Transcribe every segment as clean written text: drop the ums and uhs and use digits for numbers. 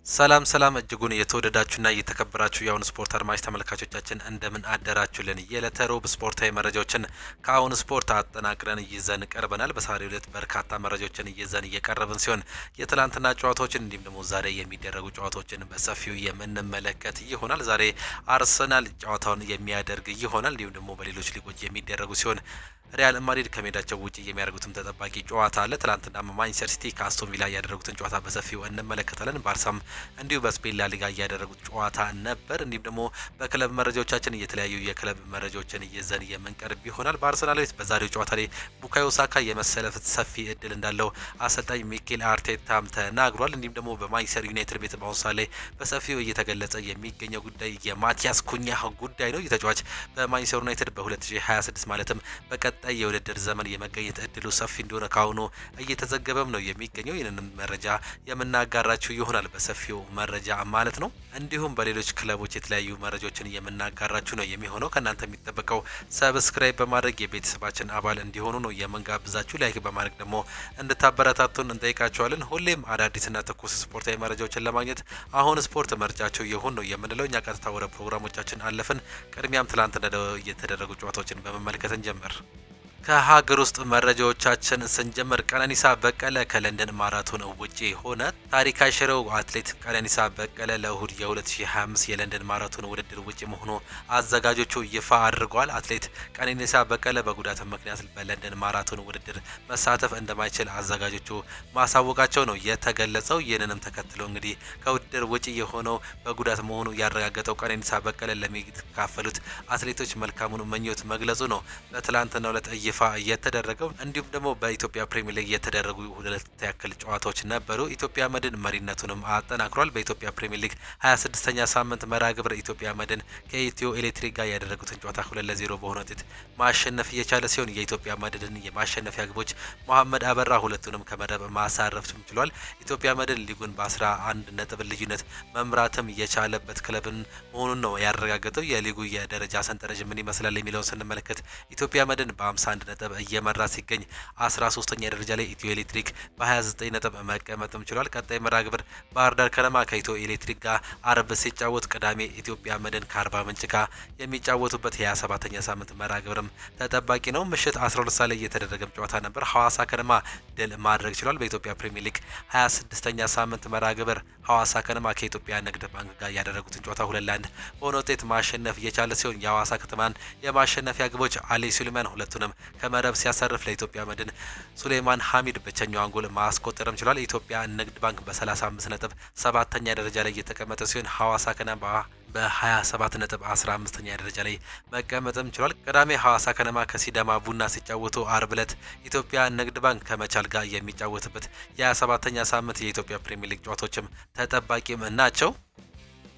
ሰላም ሰላም እጅጉን የተወደዳችሁና የተከበራችሁ የአሁን ስፖርት አድማጭ ተመልካቾቻችን እንደምን አደራችሁልን። የዕለተ ሮብ ስፖርታዊ መረጃዎችን ከአሁን ስፖርት አጠናቅረን ይዘን ቀርበናል። በዛሬው ዕለት በርካታ መረጃዎችን ይዘን እየቀረብን ሲሆን የትላንትና ጨዋታዎችን እንዲሁም ደግሞ ዛሬ የሚደረጉ ጨዋታዎችን በሰፊው የምንመለከት ይሆናል። ዛሬ አርሰናል ጨዋታውን የሚያደርግ ይሆናል። እንዲሁም ደግሞ በሌሎች ሊጎች የሚደረጉ ሲሆን ሪያል ማድሪድ ከሜዳቸው ውጪ የሚያደርጉትም ተጠባቂ ጨዋታ አለ። ትላንትና ማንቸስተር ሲቲ ከአስቶን ቪላ ያደረጉትን ጨዋታ በሰፊው እንመለከታለን። ባርሳም እንዲሁ በስፔን ላሊጋ ያደረጉት ጨዋታ ነበር። እንዲሁም ደግሞ በክለብ መረጃዎቻችን የተለያዩ የክለብ መረጃዎችን ይዘን የምንቀርብ ይሆናል። በአርሰናል ቤት በዛሬው ጨዋታ ላይ ቡካዮ ሳካ የመሰለፍ ሰፊ እድል እንዳለው አሰልጣኝ ሚኬል አርቴታም ተናግሯል። እንዲሁም ደግሞ በማንቸስተር ዩናይትድ ቤት በአሁኑ ሰዓት ላይ በሰፊው እየተገለጸ የሚገኘው ጉዳይ የማቲያስ ኩኛ ጉዳይ ነው። የተጫዋች በማንቸስተር ዩናይትድ በ2026 ማለትም በቀጣይ የውድድር ዘመን የመገኘት እድሉ ሰፊ እንደሆነ ካሁኑ እየተዘገበም ነው የሚገኘው። ይህንን መረጃ የምናጋራችሁ ይሆናል በሰፊው መረጃ ማለት ነው። እንዲሁም በሌሎች ክለቦች የተለያዩ መረጃዎችን የምናጋራችሁ ነው የሚሆነው። ከእናንተ የሚጠበቀው ሰብስክራይብ በማድረግ የቤተሰባችን አባል እንዲሆኑ ነው የምንጋብዛችሁ። ላይክ በማድረግ ደግሞ እንድታበረታቱን እንጠይቃችኋለን። ሁሌም አዳዲስና ትኩስ ስፖርታዊ መረጃዎችን ለማግኘት አሁን ስፖርት መርጫችሁ ይሁን ነው የምንለው። እኛ ቀጥታ ወደ ፕሮግራሞቻችን አለፍን። ቅድሚያም ትላንት የተደረጉ ጨዋታዎችን በመመልከት እንጀምር። ከሀገር ውስጥ መረጃዎቻችን ስንጀምር ቀነኒሳ በቀለ ከለንደን ማራቶን ውጪ ሆነ። ታሪክ አይሽረው አትሌት ቀነኒሳ በቀለ ለእሁድ የ2025 የለንደን ማራቶን ውድድር ውጪ መሆኑ አዘጋጆቹ ይፋ አድርገዋል። አትሌት ቀነኒሳ በቀለ በጉዳት ምክንያት በለንደን ማራቶን ውድድር መሳተፍ እንደማይችል አዘጋጆቹ ማሳወቃቸው ነው የተገለጸው። ይህንንም ተከትሎ እንግዲህ ከውድድር ውጪ የሆነው በጉዳት መሆኑ ያረጋገጠው ቀነኒሳ በቀለ ለሚካፈሉት አትሌቶች መልካሙን ምኞት መግለጹ ነው በትላንትናው ዕለት ይፋ የተደረገው። እንዲሁም ደግሞ በኢትዮጵያ ፕሪሚየር ሊግ የተደረጉ ሁለት ያክል ጨዋታዎች ነበሩ። ኢትዮጵያ መድን መሪነቱንም አጠናክሯል። በኢትዮጵያ ፕሪሚየር ሊግ 26ኛ ሳምንት መርሃ ግብር ኢትዮጵያ መድን ከኢትዮ ኤሌክትሪክ ጋር ያደረጉትን ጨዋታ 2-0 በሆነ ውጤት ማሸነፍ የቻለ ሲሆን የኢትዮጵያ መድንን የማሸነፊያ ግቦች መሐመድ አበራ ሁለቱንም ከመረብ ማሳረፍ ችሏል። ኢትዮጵያ መድን ሊጉን በ11 ነጥብ ልዩነት መምራትም የቻለበት ክለብን መሆኑን ነው ያረጋገጠው። የሊጉ የደረጃ ሰንጠረዥ ምን ይመስላል የሚለውን ስንመለከት ኢትዮጵያ መድን በ51 ነጥብ እየመራ ሲገኝ 13ኛ ደረጃ ላይ ኢትዮ ኤሌክትሪክ በ29 ነጥብ መቀመጥም ችሏል። ቀጣይ መርሃ ግብር ባህር ዳር ከነማ ከኢትዮ ኤሌክትሪክ ጋር አርብ ሲጫወት፣ ቅዳሜ ኢትዮጵያ መድን ከአርባ ምንጭ ጋር የሚጫወቱበት የ27ኛ ሳምንት መርሃ ግብርም ተጠባቂ ነው። ምሽት 12 ሰዓት ላይ የተደረገም ጨዋታ ነበር። ሐዋሳ ከነማ ድል ማድረግ ችሏል። በኢትዮጵያ ፕሪሚየር ሊግ 26ኛ ሳምንት መርሃ ግብር ሐዋሳ ከነማ ከኢትዮጵያ ንግድ ባንክ ጋር ያደረጉትን ጨዋታ 2-1 በሆነ ውጤት ማሸነፍ የቻለ ሲሆን የሐዋሳ ከተማን የማሸነፊያ ግቦች አሊ ሱሌማን ሁለቱንም ከመረብ ሲያሰርፍ ለኢትዮጵያ መድን ሱሌማን ሐሚድ ብቸኛውን ጎል ማስቆጠርም ችሏል። የኢትዮጵያ ንግድ ባንክ በ35 ነጥብ 7ኛ ደረጃ ላይ የተቀመጠ ሲሆን ሐዋሳ ከነማ በ27 ነጥብ 15ኛ ደረጃ ላይ መቀመጥም ችሏል። ቅዳሜ ሐዋሳ ከነማ ከሲዳማ ቡና ሲጫወቱ፣ አርብ ዕለት ኢትዮጵያ ንግድ ባንክ ከመቻል ጋር የሚጫወትበት የ27ኛ ሳምንት የኢትዮጵያ ፕሪሚየር ሊግ ጨዋታዎችም ተጠባቂም ናቸው።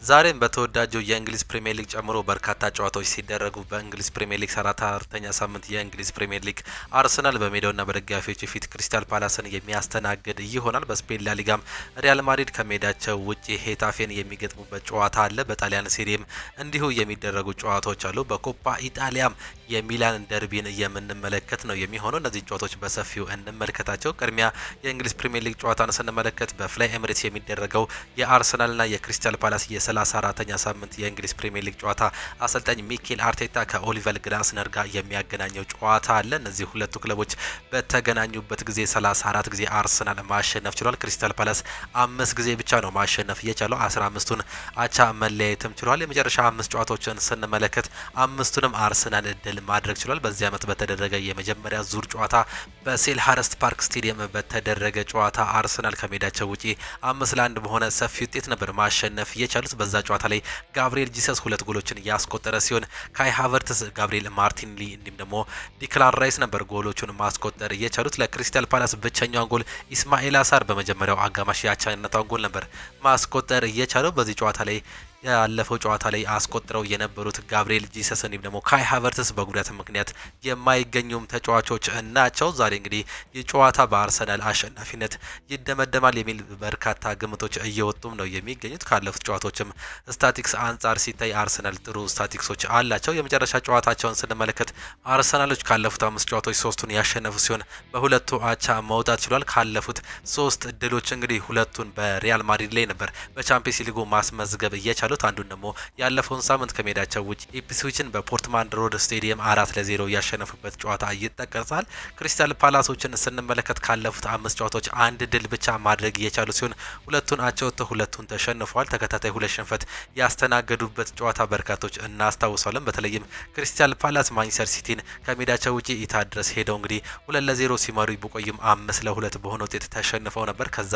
ዛሬም በተወዳጀው የእንግሊዝ ፕሪሚየር ሊግ ጨምሮ በርካታ ጨዋታዎች ሲደረጉ በእንግሊዝ ፕሪሚየር ሊግ 34ኛ ሳምንት የእንግሊዝ ፕሪሚየር ሊግ አርሰናል በሜዳውና በደጋፊዎቹ ፊት ክሪስታል ፓላስን የሚያስተናግድ ይሆናል። በስፔን ላሊጋም ሪያል ማድሪድ ከሜዳቸው ውጪ ሄታፌን የሚገጥሙበት ጨዋታ አለ። በጣሊያን ሴሪም እንዲሁ የሚደረጉ ጨዋታዎች አሉ። በኮፓ ኢጣሊያም የሚላን ደርቢን የምንመለከት ነው የሚሆነው። እነዚህ ጨዋታዎች በሰፊው እንመልከታቸው። ቅድሚያ የእንግሊዝ ፕሪሚየር ሊግ ጨዋታን ስንመለከት በፍላይ ኤምሬትስ የሚደረገው የአርሰናልና የክሪስታል ፓላስ የ34ኛ ሳምንት የእንግሊዝ ፕሪሚየር ሊግ ጨዋታ አሰልጣኝ ሚኬል አርቴታ ከኦሊቨር ግላስነር ጋር የሚያገናኘው ጨዋታ አለ። እነዚህ ሁለቱ ክለቦች በተገናኙበት ጊዜ 34 ጊዜ አርሰናል ማሸነፍ ችሏል። ክሪስታል ፓላስ 5 ጊዜ ብቻ ነው ማሸነፍ የቻለው። 15ቱን አቻ መለያየትም ችሏል። የመጨረሻ 5 ጨዋታዎችን ስንመለከት 5ቱንም አርሰናል ድል ማድረግ ችሏል። በዚህ ዓመት በተደረገ የመጀመሪያ ዙር ጨዋታ በሴልሃርስት ፓርክ ስቴዲየም በተደረገ ጨዋታ አርሰናል ከሜዳቸው ውጪ 5-1 በሆነ ሰፊ ውጤት ነበር ማሸነፍ የቻሉት። በዛ ጨዋታ ላይ ጋብሪኤል ጂሰስ 2 ጎሎችን ያስቆጠረ ሲሆን ካይ ሃቨርትስ፣ ጋብሪኤል ማርቲንሊ እንዲሁም ደግሞ ዲክላን ራይስ ነበር ጎሎቹን ማስቆጠር የቻሉት። ለክሪስታል ፓላስ ብቸኛውን ጎል ኢስማኤል አሳር በመጀመሪያው አጋማሽ የአቻነቷን ጎል ነበር ማስቆጠር የቻለው። በዚህ ጨዋታ ላይ ያለፈው ጨዋታ ላይ አስቆጥረው የነበሩት ጋብሪኤል ጂሰስ እንዲሁም ደግሞ ካይ ሃቨርትስ በጉዳት ምክንያት የማይገኙም ተጫዋቾች ናቸው። ዛሬ እንግዲህ የጨዋታ በአርሰናል አሸናፊነት ይደመደማል የሚል በርካታ ግምቶች እየወጡም ነው የሚገኙት። ካለፉት ጨዋታዎችም ስታቲክስ አንጻር ሲታይ አርሰናል ጥሩ ስታቲክሶች አላቸው። የመጨረሻ ጨዋታቸውን ስንመለከት አርሰናሎች ካለፉት 5 ጨዋታዎች 3ቱን ያሸነፉ ሲሆን በሁለቱ አቻ መውጣት ችሏል። ካለፉት 3 እድሎች እንግዲህ ሁለቱን በሪያል ማድሪድ ላይ ነበር በቻምፒየንስ ሊጉ ማስመዝገብ እየቻሉት፣ አንዱን ደግሞ ያለፈውን ሳምንት ከሜዳቸው ውጭ ኢፕስዊችን በፖርትማን ሮድ ስቴዲየም 4-0 ያሸነፉበት ጨዋታ ይጠቀሳል። ክሪስታል ፓላሶችን ስንመለከት ካለፉት 5 ጨዋታዎች አንድ ድል ብቻ ማድረግ የቻሉ ሲሆን ሁለቱን አቻ ወጥተው ሁለቱን ተሸንፈዋል። ተከታታይ 2 ሽንፈት ያስተናገዱበት ጨዋታ በርካቶች እናስታውሳለን። በተለይም ክሪስታል ፓላስ ማንቸስተር ሲቲን ከሜዳቸው ውጭ ኢታድ ድረስ ሄደው እንግዲህ 2-0 ሲመሩ ቢቆይም 5-2 በሆነ ውጤት ተሸንፈው ነበር። ከዛ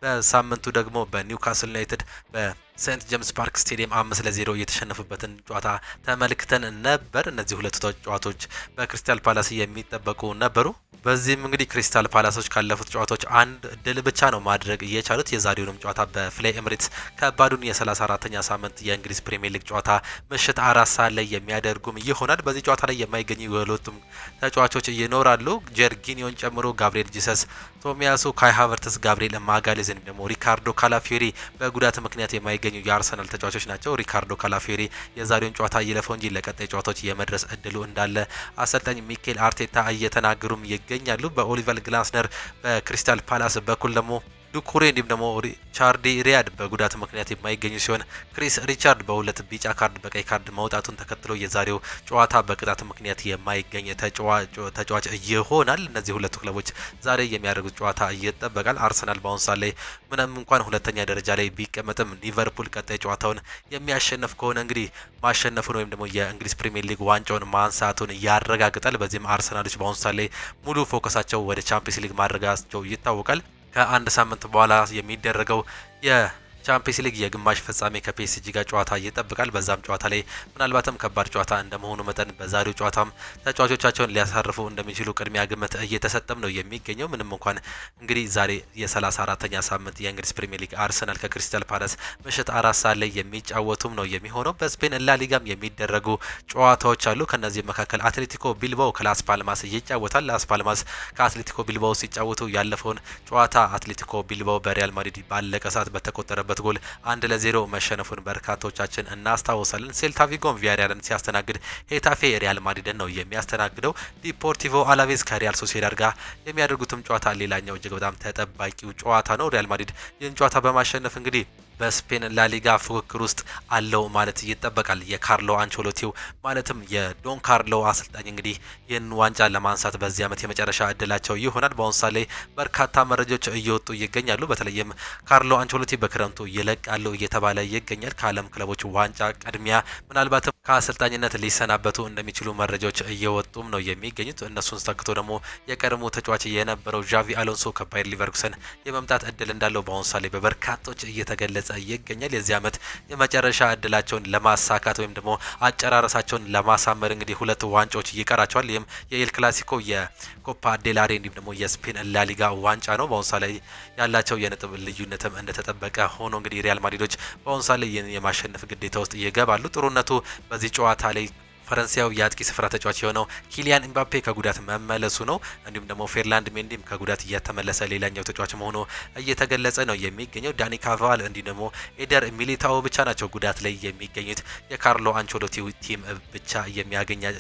በሳምንቱ ደግሞ በኒውካስል ዩናይትድ በሴንት ጄምስ ፓርክ ስቴዲየም 5-0 የተሸነፉበትን ጨዋታ ተመልክተን ነበር። እነዚህ ሁለቱ ጨዋታዎች በክሪስታል ፓላስ የሚጠበቁ ነበሩ። በዚህም እንግዲህ ክሪስታል ፓላሶች ካለፉት ጨዋታዎች አንድ ድል ብቻ ነው ማድረግ የቻሉት። የዛሬውንም ጨዋታ በፍላይ ኤምሬትስ ከባዱን የ34ኛ ሳምንት የእንግሊዝ ፕሪሚየር ሊግ ጨዋታ ምሽት 4 ሰዓት ላይ የሚያደርጉም ይሆናል። በዚህ ጨዋታ ላይ የማይገኙ የሁለቱም ተጫዋቾች ይኖራሉ። ጀርጊኒዮን ጨምሮ ጋብሪኤል ጂሰስ፣ ቶሚያሱ፣ ካይ ሃቨርትስ፣ ጋብሪኤል ማጋሌዝን ደግሞ ሪካርዶ ካላፊዮሪ በጉዳት ምክንያት የማይገኙ የአርሰናል ተጫዋቾች ናቸው። ሪካርዶ ካላፊዮሪ የዛሬውን ጨዋታ ይለፈው እንጂ ለቀጣይ ጨዋታዎች የመድረስ እድሉ እንዳለ አሰልጣኝ ሚኬል አርቴታ እየተናገሩም ይገኛሉ። በኦሊቨር ግላስነር በክሪስታል ፓላስ በኩል ደግሞ ዱኩሬ እንዲሁም ደግሞ ቻርዲ ሪያድ በጉዳት ምክንያት የማይገኙ ሲሆን ክሪስ ሪቻርድ በሁለት ቢጫ ካርድ በቀይ ካርድ መውጣቱን ተከትሎ የዛሬው ጨዋታ በቅጣት ምክንያት የማይገኝ ተጫዋች ይሆናል። እነዚህ ሁለቱ ክለቦች ዛሬ የሚያደርጉት ጨዋታ ይጠበቃል። አርሰናል በአሁኑ ሰዓት ላይ ምንም እንኳን ሁለተኛ ደረጃ ላይ ቢቀመጥም ሊቨርፑል ቀጣይ ጨዋታውን የሚያሸንፍ ከሆነ እንግዲህ ማሸነፉን ወይም ደግሞ የእንግሊዝ ፕሪሚየር ሊግ ዋንጫውን ማንሳቱን ያረጋግጣል። በዚህም አርሰናሎች በአሁኑ ሰዓት ላይ ሙሉ ፎከሳቸው ወደ ቻምፒየንስ ሊግ ማድረጋቸው ይታወቃል። ከአንድ ሳምንት በኋላ የሚደረገው ቻምፒየንስ ሊግ የግማሽ ፍጻሜ ከፒኤስጂ ጋር ጨዋታ ይጠብቃል። በዛም ጨዋታ ላይ ምናልባትም ከባድ ጨዋታ እንደመሆኑ መጠን በዛሬው ጨዋታም ተጫዋቾቻቸውን ሊያሳርፉ እንደሚችሉ ቅድሚያ ግምት እየተሰጠም ነው የሚገኘው። ምንም እንኳን እንግዲህ ዛሬ የ34ኛ ሳምንት የእንግሊዝ ፕሪሚየር ሊግ አርሰናል ከክሪስታል ፓላስ ምሽት 4 ሰዓት ላይ የሚጫወቱም ነው የሚሆነው። በስፔን ላሊጋም የሚደረጉ ጨዋታዎች አሉ። ከነዚህ መካከል አትሌቲኮ ቢልባኦ ከላስ ፓልማስ ይጫወታል። ላስ ፓልማስ ከአትሌቲኮ ቢልባኦ ሲጫወቱ ያለፈውን ጨዋታ አትሌቲኮ ቢልባኦ በሪያል ማድሪድ ባለቀ ሰዓት በተቆጠረበት ጎል 1-0 መሸነፉን በርካቶቻችን እናስታውሳለን። ሴልታ ቪጎም ቪያሪያልን ሲያስተናግድ ሄታፌ ሪያል ማድሪድን ነው የሚያስተናግደው። ዲፖርቲቮ አላቬዝ ከሪያል ሶሲዳድ ጋር የሚያደርጉትም ጨዋታ ሌላኛው እጅግ በጣም ተጠባቂው ጨዋታ ነው። ሪያል ማድሪድ ይህን ጨዋታ በማሸነፍ እንግዲህ በስፔን ላሊጋ ፉክክር ውስጥ አለው ማለት ይጠበቃል። የካርሎ አንቸሎቲው ማለትም የዶን ካርሎ አሰልጣኝ እንግዲህ ይህን ዋንጫ ለማንሳት በዚህ ዓመት የመጨረሻ እድላቸው ይሆናል። በአሁኑ ሰዓት ላይ በርካታ መረጃዎች እየወጡ ይገኛሉ። በተለይም ካርሎ አንቸሎቲ በክረምቱ ይለቃሉ እየተባለ ይገኛል። ከዓለም ክለቦች ዋንጫ ቅድሚያ ምናልባትም ከአሰልጣኝነት ሊሰናበቱ እንደሚችሉ መረጃዎች እየወጡም ነው የሚገኙት። እነሱን ተክቶ ደግሞ የቀድሞ ተጫዋች የነበረው ዣቪ አሎንሶ ከባየር ሊቨርኩሰን የመምጣት እድል እንዳለው በአሁኑ ሰዓት ላይ በበርካቶች እየተገለጸ ይገኛል። የዚህ ዓመት የመጨረሻ እድላቸውን ለማሳካት ወይም ደግሞ አጨራረሳቸውን ለማሳመር እንግዲህ 2 ዋንጫዎች ይቀራቸዋል። ይህም የኤል ክላሲኮ የኮፓ ዴላሬ እንዲሁም ደግሞ የስፔን ላሊጋ ዋንጫ ነው። በአሁኑ ሰዓት ላይ ያላቸው የነጥብ ልዩነትም እንደተጠበቀ ሆኖ እንግዲህ ሪያል ማድሪዶች በአሁኑ ሰዓት ላይ የማሸነፍ ግዴታ ውስጥ ይገባሉ። ጥሩነቱ በዚህ ጨዋታ ላይ ፈረንሳያዊ የአጥቂ ስፍራ ተጫዋች የሆነው ኪሊያን ኤምባፔ ከጉዳት መመለሱ ነው። እንዲሁም ደግሞ ፌርላንድ ሜንዲም ከጉዳት እየተመለሰ ሌላኛው ተጫዋች መሆኑ እየተገለጸ ነው የሚገኘው። ዳኒ ካርቫል እንዲሁም ደግሞ ኤደር ሚሊታኦ ብቻ ናቸው ጉዳት ላይ የሚገኙት የካርሎ አንቸሎቲ ቲም ብቻ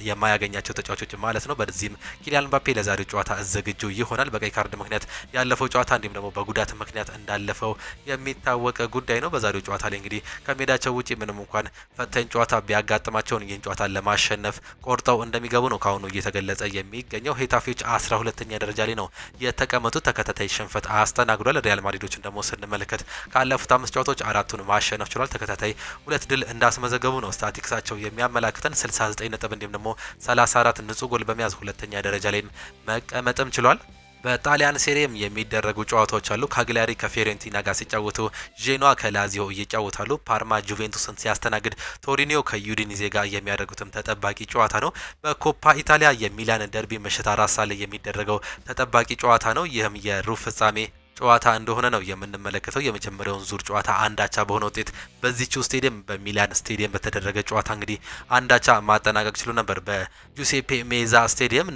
የማያገኛቸው ተጫዋቾች ማለት ነው። በዚህም ኪሊያን ኤምባፔ ለዛሬው ጨዋታ ዝግጁ ይሆናል። በቀይ ካርድ ምክንያት ያለፈው ጨዋታ እንዲሁም ደግሞ በጉዳት ምክንያት እንዳለፈው የሚታወቅ ጉዳይ ነው። በዛሬው ጨዋታ ላይ እንግዲህ ከሜዳቸው ውጪ ምንም እንኳን ፈታኝ ጨዋታ ቢያጋጥማቸውን ይህን ጨዋታ ለማሸነፍ ቆርጠው እንደሚገቡ ነው ካሁኑ እየተገለጸ የሚገኘው። ሄታፌዎች 12ኛ ደረጃ ላይ ነው የተቀመጡት። ተከታታይ ሽንፈት አስተናግዷል። ሪያል ማድሪዶችን ደግሞ ስንመለከት ካለፉት 5 ጨዋታዎች 4ቱን ማሸነፍ ችሏል። ተከታታይ 2 ድል እንዳስመዘገቡ ነው ስታቲክሳቸው የሚያመላክተን። 69 ነጥብ እንዲሁም ደግሞ 34 ንጹህ ጎል በመያዝ 2ኛ ደረጃ ላይ መቀመጥም ችሏል። በጣሊያን ሴሪም የሚደረጉ ጨዋታዎች አሉ። ካግሊያሪ ከፊዮሬንቲና ጋር ሲጫወቱ ጄኖዋ ከላዚዮ ይጫወታሉ። ፓርማ ጁቬንቱስን ሲያስተናግድ ቶሪኒዮ ከዩዲኒዜ ጋር የሚያደርጉትም ተጠባቂ ጨዋታ ነው። በኮፓ ኢታሊያ የሚላን ደርቢ ምሽት 4 ሰዓት ላይ የሚደረገው ተጠባቂ ጨዋታ ነው። ይህም የሩብ ፍጻሜ ጨዋታ እንደሆነ ነው የምንመለከተው። የመጀመሪያውን ዙር ጨዋታ አንዳቻ በሆነ ውጤት በዚህው ስቴዲየም በሚላን ስቴዲየም በተደረገ ጨዋታ እንግዲህ አንዳቻ ማጠናቀቅ ችሎ ነበር በጁሴፔ ሜዛ ስቴዲየም።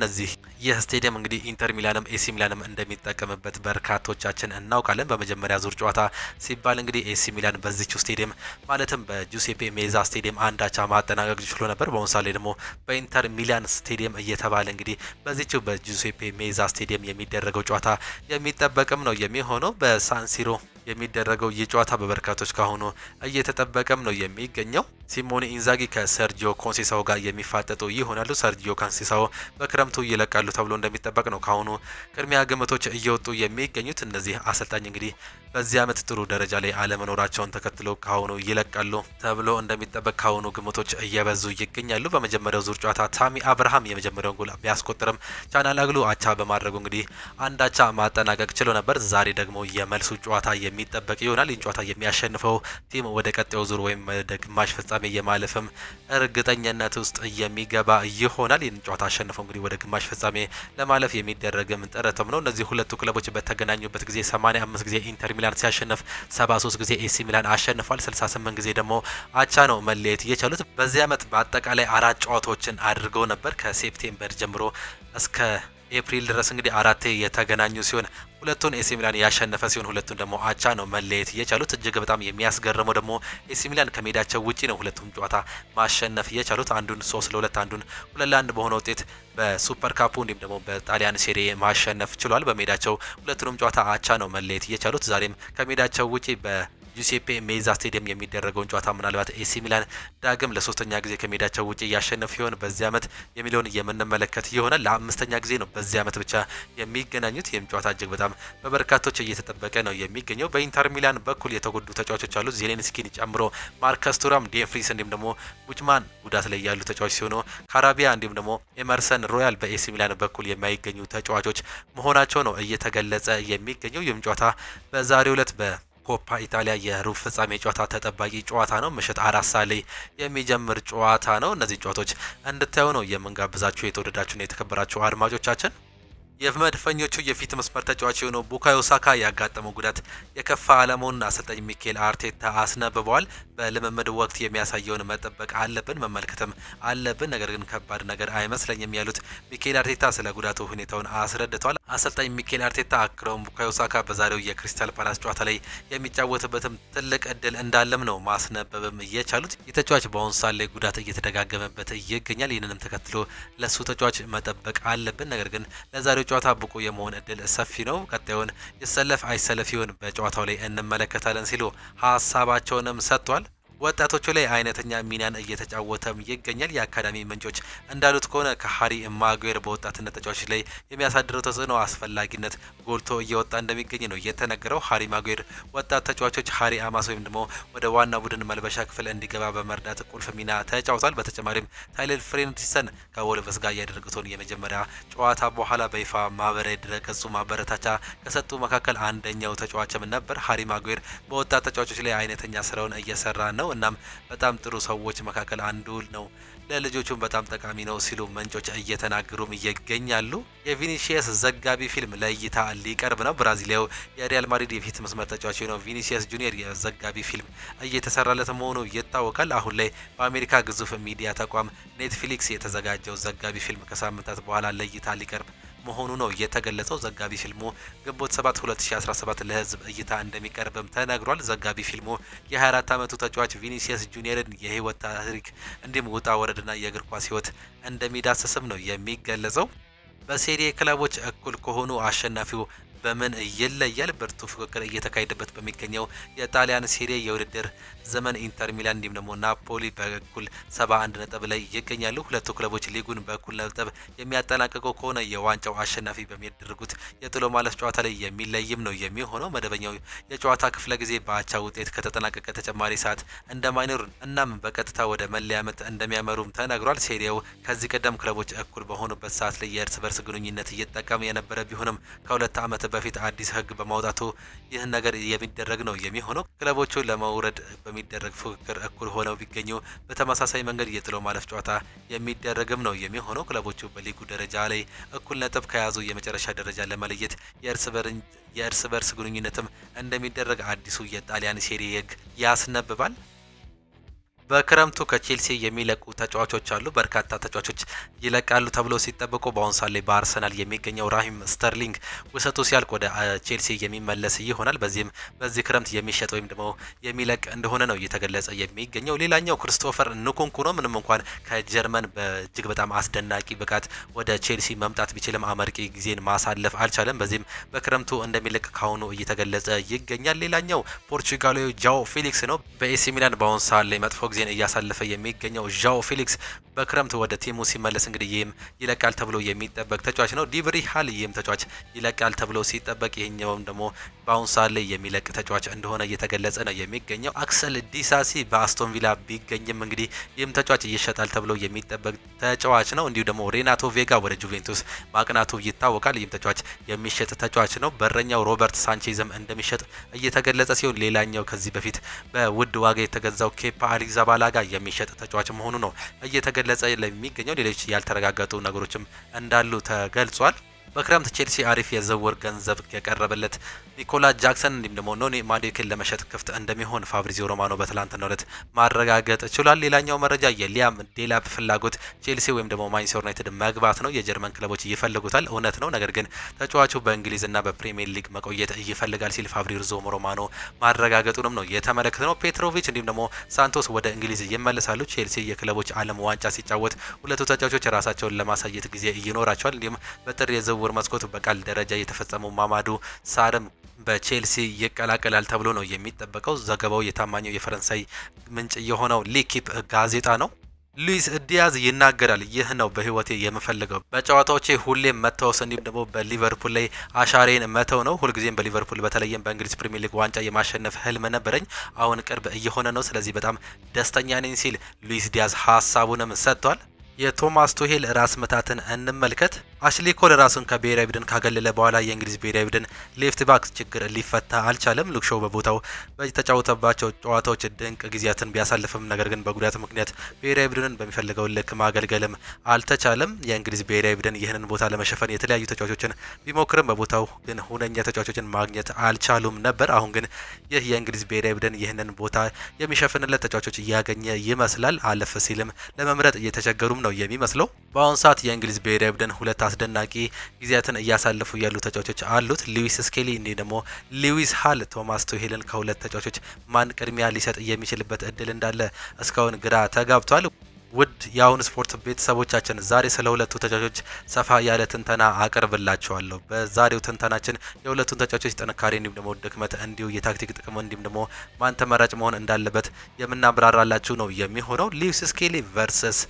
ይህ ስቴዲየም እንግዲህ ኢንተር ሚላንም ኤሲ ሚላንም እንደሚጠቀምበት በርካቶቻችን እናውቃለን። በመጀመሪያ ዙር ጨዋታ ሲባል እንግዲህ ኤሲ ሚላን በዚህው ስቴዲየም ማለትም በጁሴፔ ሜዛ ስቴዲየም አንዳቻ ማጠናቀቅ ችሎ ነበር። በአሁኑ ሰዓት ላይ ደግሞ በኢንተር ሚላን ስቴዲየም እየተባለ እንግዲህ በዚህው በጁሴፔ ሜዛ ስቴዲየም የሚደረገው ጨዋታ የሚጠበቅም ነው የሚሆነው። በሳንሲሮ የሚደረገው ይህ ጨዋታ በበርካቶች ካሁኑ እየተጠበቀም ነው የሚገኘው። ሲሞኔ ኢንዛጊ ከሰርጂዮ ኮንሴሳኦ ጋር የሚፋጠጡ ይሆናሉ። ሰርጂዮ ኮንሴሳኦ በክረምቱ ይለቃሉ ተብሎ እንደሚጠበቅ ነው ካሁኑ ቅድሚያ ግምቶች እየወጡ የሚገኙት። እነዚህ አሰልጣኝ እንግዲህ በዚህ ዓመት ጥሩ ደረጃ ላይ አለመኖራቸውን ተከትሎ ካሁኑ ይለቃሉ ተብሎ እንደሚጠበቅ ካሁኑ ግምቶች እየበዙ ይገኛሉ። በመጀመሪያው ዙር ጨዋታ ታሚ አብርሃም የመጀመሪያውን ጎል ቢያስቆጥርም ቻናላግሉ አቻ በማድረጉ እንግዲህ አንዳቻ ማጠናቀቅ ችሎ ነበር። ዛሬ ደግሞ የመልሱ ጨዋታ የሚጠበቅ ይሆናል። ይህን ጨዋታ የሚያሸንፈው ቲም ወደ ቀጣዩ ዙር ወይም ወደ ግማሽ ፍጻሜ የማለፍም እርግጠኛነት ውስጥ የሚገባ ይሆናል። ይህን ጨዋታ አሸንፈው እንግዲህ ወደ ግማሽ ፍጻሜ ለማለፍ የሚደረግም ጥረትም ነው። እነዚህ ሁለቱ ክለቦች በተገናኙበት ጊዜ 85 ጊዜ ኢንተር ሚላን ሲያሸንፍ 73 ጊዜ ኤሲ ሚላን አሸንፏል። 68 ጊዜ ደግሞ አቻ ነው መለየት የቻሉት። በዚህ ዓመት በአጠቃላይ 4 ጨዋታዎችን አድርገው ነበር። ከሴፕቴምበር ጀምሮ እስከ ኤፕሪል ድረስ እንግዲህ 4 የተገናኙ ሲሆን ሁለቱን ኤሲ ሚላን ያሸነፈ ሲሆን ሁለቱን ደግሞ አቻ ነው መለየት የቻሉት። እጅግ በጣም የሚያስገርመው ደግሞ ኤሲ ሚላን ከሜዳቸው ውጪ ነው ሁለቱም ጨዋታ ማሸነፍ የቻሉት። አንዱን 3-2 አንዱን 2-1 በሆነ ውጤት በሱፐር ካፑ እንዲሁም ደግሞ በጣሊያን ሴሪ ማሸነፍ ችሏል። በሜዳቸው ሁለቱንም ጨዋታ አቻ ነው መለየት የቻሉት። ዛሬም ከሜዳቸው ውጪ ጁሴፔ ሜዛ ስቴዲየም የሚደረገውን ጨዋታ ምናልባት ኤሲ ሚላን ዳግም ለሶስተኛ ጊዜ ከሜዳቸው ውጪ ያሸነፍ ይሆን በዚህ ዓመት የሚለውን የምንመለከት ይሆናል። ለአምስተኛ ጊዜ ነው በዚህ ዓመት ብቻ የሚገናኙት። ይህም ጨዋታ እጅግ በጣም በበርካቶች እየተጠበቀ ነው የሚገኘው። በኢንተር ሚላን በኩል የተጎዱ ተጫዋቾች አሉ። ዜሌንስኪን ጨምሮ ማርከስ ቱራም፣ ዴፍሪስ እንዲሁም ደግሞ ቡችማን ጉዳት ላይ ያሉ ተጫዋቾች ሲሆኑ ካራቢያ እንዲሁም ደግሞ ኤመርሰን ሮያል በኤሲ ሚላን በኩል የማይገኙ ተጫዋቾች መሆናቸው ነው እየተገለጸ የሚገኘው። ይህም ጨዋታ በዛሬው ዕለት ኮፓ ኢታሊያ የሩብ ፍጻሜ ጨዋታ ተጠባቂ ጨዋታ ነው። ምሽት 4 ሰዓት ላይ የሚጀምር ጨዋታ ነው። እነዚህ ጨዋታዎች እንድታዩ ነው የምንጋብዛችሁ የተወደዳችሁና የተከበራችሁ አድማጮቻችን። የመድፈኞቹ የፊት መስመር ተጫዋች የሆነው ቡካዮ ሳካ ያጋጠመው ጉዳት የከፋ አለመሆኑን አሰልጣኝ ሚኬል አርቴታ አስነብበዋል። በልምምድ ወቅት የሚያሳየውን መጠበቅ አለብን፣ መመልከትም አለብን፣ ነገር ግን ከባድ ነገር አይመስለኝም ያሉት ሚኬል አርቴታ ስለ ጉዳቱ ሁኔታውን አስረድተዋል። አሰልጣኝ ሚኬል አርቴታ አክለውም ቡካዮ ሳካ በዛሬው የክሪስታል ፓላስ ጨዋታ ላይ የሚጫወትበትም ትልቅ እድል እንዳለም ነው ማስነበብም እየቻሉት። የተጫዋች በአሁኑ ሰዓት ላይ ጉዳት እየተደጋገመበት ይገኛል። ይህንንም ተከትሎ ለሱ ተጫዋች መጠበቅ አለብን፣ ነገር ግን ለዛሬው ጨዋታ ብቁ የመሆን እድል ሰፊ ነው። ቀጣዩን ይሰለፍ አይሰለፍ ይሆን በጨዋታው ላይ እንመለከታለን ሲሉ ሀሳባቸውንም ሰጥቷል። ወጣቶቹ ላይ አይነተኛ ሚናን እየተጫወተም ይገኛል። የአካዳሚ ምንጮች እንዳሉት ከሆነ ከሃሪ ማጉዌር በወጣትነት ተጫዋቾች ላይ የሚያሳድረው ተጽዕኖ አስፈላጊነት ጎልቶ እየወጣ እንደሚገኝ ነው የተነገረው። ሃሪ ማጉዌር ወጣት ተጫዋቾች ሃሪ አማስ ወይም ደግሞ ወደ ዋና ቡድን መልበሻ ክፍል እንዲገባ በመርዳት ቁልፍ ሚና ተጫውቷል። በተጨማሪም ታይለር ፍሬንድሰን ከወልቭስ ጋር ያደረጉትን የመጀመሪያ ጨዋታ በኋላ በይፋ ማህበራዊ ድረገጹ ማበረታቻ ከሰጡ መካከል አንደኛው ተጫዋችም ነበር። ሃሪ ማጉዌር በወጣት ተጫዋቾች ላይ አይነተኛ ስራውን እየሰራ ነው። እናም በጣም ጥሩ ሰዎች መካከል አንዱ ነው፣ ለልጆቹም በጣም ጠቃሚ ነው ሲሉ ምንጮች እየተናገሩም ይገኛሉ። የቪኒሲየስ ዘጋቢ ፊልም ለእይታ ሊቀርብ ነው። ብራዚሊያው የሪያል ማድሪድ የፊት መስመር ተጫዋች የሆነው ቪኒሲየስ ጁኒየር የዘጋቢ ፊልም እየተሰራለት መሆኑ ይታወቃል። አሁን ላይ በአሜሪካ ግዙፍ ሚዲያ ተቋም ኔትፍሊክስ የተዘጋጀው ዘጋቢ ፊልም ከሳምንታት በኋላ ለእይታ ሊቀርብ መሆኑ ነው የተገለጸው። ዘጋቢ ፊልሙ ግንቦት 7 2017 ለህዝብ እይታ እንደሚቀርብም ተነግሯል። ዘጋቢ ፊልሙ የ24 ዓመቱ ተጫዋች ቪኒሲየስ ጁኒየርን የህይወት ታሪክ እንዲሁም ውጣ ወረድና የእግር ኳስ ህይወት እንደሚዳስስም ነው የሚገለጸው። በሴሪ ክለቦች እኩል ከሆኑ አሸናፊው በምን ይለያል? ብርቱ ፉክክር እየተካሄደበት በሚገኘው የጣሊያን ሴሪ የውድድር ዘመን ኢንተር ሚላን እንዲሁም ደግሞ ናፖሊ በእኩል 71 ነጥብ ላይ ይገኛሉ። ሁለቱ ክለቦች ሊጉን በእኩል ነጥብ የሚያጠናቅቀው ከሆነ የዋንጫው አሸናፊ በሚያደርጉት የጥሎ ማለፍ ጨዋታ ላይ የሚለይም ነው የሚሆነው። መደበኛው የጨዋታ ክፍለ ጊዜ በአቻ ውጤት ከተጠናቀቀ ተጨማሪ ሰዓት እንደማይኖር እናም በቀጥታ ወደ መለያ ምት እንደሚያመሩም ተነግሯል። ሴሪያው ከዚህ ቀደም ክለቦች እኩል በሆኑበት ሰዓት ላይ የእርስ በርስ ግንኙነት እየተጠቀመ የነበረ ቢሆንም ከሁለት ዓመት በፊት አዲስ ህግ በማውጣቱ ይህን ነገር የሚደረግ ነው የሚሆነው። ክለቦቹ ለመውረድ በሚደረግ ፉክክር እኩል ሆነው ቢገኙ በተመሳሳይ መንገድ የጥሎ ማለፍ ጨዋታ የሚደረግም ነው የሚሆነው። ክለቦቹ በሊጉ ደረጃ ላይ እኩል ነጥብ ከያዙ የመጨረሻ ደረጃ ለመለየት የእርስ በርስ ግንኙነትም እንደሚደረግ አዲሱ የጣሊያን ሴሪ ህግ ያስነብባል። በክረምቱ ከቼልሲ የሚለቁ ተጫዋቾች አሉ። በርካታ ተጫዋቾች ይለቃሉ ተብሎ ሲጠበቁ በአሁን ሰዓት ላይ በአርሰናል የሚገኘው ራሂም ስተርሊንግ ውሰቱ ሲያልቅ ወደ ቼልሲ የሚመለስ ይሆናል። በዚህ ክረምት የሚሸጥ ወይም ደግሞ የሚለቅ እንደሆነ ነው እየተገለጸ የሚገኘው። ሌላኛው ክሪስቶፈር ንኩንኩ ነው። ምንም እንኳን ከጀርመን በእጅግ በጣም አስደናቂ ብቃት ወደ ቼልሲ መምጣት ቢችልም አመርቂ ጊዜን ማሳለፍ አልቻለም። በዚህም በክረምቱ እንደሚለቅ ካሁኑ እየተገለጸ ይገኛል። ሌላኛው ፖርቹጋላዊ ጃኦ ፌሊክስ ነው። በኤሲ ሚላን በአሁን ሰዓት ላይ መጥፎ ጊዜን እያሳለፈ የሚገኘው ጃኦ ፌሊክስ በክረምት ወደ ቲሙ ሲመለስ እንግዲህ ይህም ይለቃል ተብሎ የሚጠበቅ ተጫዋች ነው። ዲብሪ ሃል ይህም ተጫዋች ይለቃል ተብሎ ሲጠበቅ ይህኛውም ደግሞ በአሁን ሰዓት ላይ የሚለቅ ተጫዋች እንደሆነ እየተገለጸ ነው የሚገኘው። አክሰል ዲሳሲ በአስቶን ቪላ ቢገኝም እንግዲህ ይህም ተጫዋች ይሸጣል ተብሎ የሚጠበቅ ተጫዋች ነው። እንዲሁ ደግሞ ሬናቶ ቬጋ ወደ ጁቬንቱስ ማቅናቱ ይታወቃል። ይህም ተጫዋች የሚሸጥ ተጫዋች ነው። በረኛው ሮበርት ሳንቼዝም እንደሚሸጥ እየተገለጸ ሲሆን ሌላኛው ከዚህ በፊት በውድ ዋጋ የተገዛው ኬፓ አሪዛባላጋ የሚሸጥ ተጫዋች መሆኑ ነው እየተገለጸ ለሚገኘው። ሌሎች ያልተረጋገጡ ነገሮችም እንዳሉ ተገልጿል። በክረምት ቼልሲ አሪፍ የዝውውር ገንዘብ የቀረበለት ኒኮላ ጃክሰን እንዲሁም ደግሞ ኖኒ ማዱኬን ለመሸጥ ክፍት እንደሚሆን ፋብሪዚዮ ሮማኖ በትላንትናው ዕለት ማረጋገጥ ችሏል። ሌላኛው መረጃ የሊያም ዴላፕ ፍላጎት ቼልሲ ወይም ደግሞ ማንቸስተር ዩናይትድ መግባት ነው። የጀርመን ክለቦች ይፈልጉታል፣ እውነት ነው። ነገር ግን ተጫዋቹ በእንግሊዝና በፕሪሚየር ሊግ መቆየት ይፈልጋል ሲል ፋብሪዚዮ ሮማኖ ማረጋገጡንም ነው የተመለከተው። ፔትሮቪች እንዲሁም ደግሞ ሳንቶስ ወደ እንግሊዝ ይመለሳሉ። ቼልሲ የክለቦች ዓለም ዋንጫ ሲጫወት ሁለቱ ተጫዋቾች ራሳቸውን ለማሳየት ጊዜ ይኖራቸዋል። እንዲሁም በጥር የዝውውር መስኮት በቃል ደረጃ የተፈጸመው ማማዱ ሳርም በቼልሲ ይቀላቀላል ተብሎ ነው የሚጠበቀው። ዘገባው የታማኘው የፈረንሳይ ምንጭ የሆነው ሊኪፕ ጋዜጣ ነው። ሉዊስ ዲያዝ ይናገራል። ይህ ነው በህይወቴ የምፈልገው፣ በጨዋታዎቼ ሁሌም መተወስ እንዲሁም ደግሞ በሊቨርፑል ላይ አሻሬን መተው ነው። ሁልጊዜም በሊቨርፑል በተለይም በእንግሊዝ ፕሪሚየር ሊግ ዋንጫ የማሸነፍ ህልም ነበረኝ፣ አሁን ቅርብ እየሆነ ነው። ስለዚህ በጣም ደስተኛ ነኝ ሲል ሉዊስ ዲያዝ ሀሳቡንም ሰጥቷል። የቶማስ ቱሄል ራስ ምታትን እንመልከት። አሽሊ ኮል ራሱን ከብሔራዊ ቡድን ካገለለ በኋላ የእንግሊዝ ብሔራዊ ቡድን ሌፍት ባክ ችግር ሊፈታ አልቻለም። ሉክ ሾው በቦታው በተጫወተባቸው ጨዋታዎች ድንቅ ጊዜያትን ቢያሳልፍም ነገር ግን በጉዳት ምክንያት ብሔራዊ ቡድንን በሚፈልገው ልክ ማገልገልም አልተቻለም። የእንግሊዝ ብሔራዊ ቡድን ይህንን ቦታ ለመሸፈን የተለያዩ ተጫዋቾችን ቢሞክርም በቦታው ግን ሁነኛ ተጫዋቾችን ማግኘት አልቻሉም ነበር። አሁን ግን ይህ የእንግሊዝ ብሔራዊ ቡድን ይህንን ቦታ የሚሸፍንለት ተጫዋቾች እያገኘ ይመስላል። አለፍ ሲልም ለመምረጥ እየተቸገሩም ነው የሚመስለው። በአሁኑ ሰዓት የእንግሊዝ ብሔራዊ ቡድን ሁለት አስደናቂ ጊዜያትን እያሳለፉ ያሉ ተጫዋቾች አሉት። ሉዊስ ስኬሊ እንዲህ ደግሞ ሉዊስ ሃል ቶማስ ቱሄልን ከሁለት ተጫዋቾች ማን ቅድሚያ ሊሰጥ የሚችልበት እድል እንዳለ እስካሁን ግራ ተጋብቷል። ውድ የአሁን ስፖርት ቤተሰቦቻችን ዛሬ ስለ ሁለቱ ተጫዋቾች ሰፋ ያለ ትንተና አቀርብላችኋለሁ። በዛሬው ትንተናችን የሁለቱን ተጫዋቾች ጥንካሬ እንዲሁም ደግሞ ድክመት እንዲሁ የታክቲክ ጥቅም እንዲሁም ደግሞ ማን ተመራጭ መሆን እንዳለበት የምናብራራላችሁ ነው የሚሆነው። ሉዊስ ስኬሊ ቨርሰስ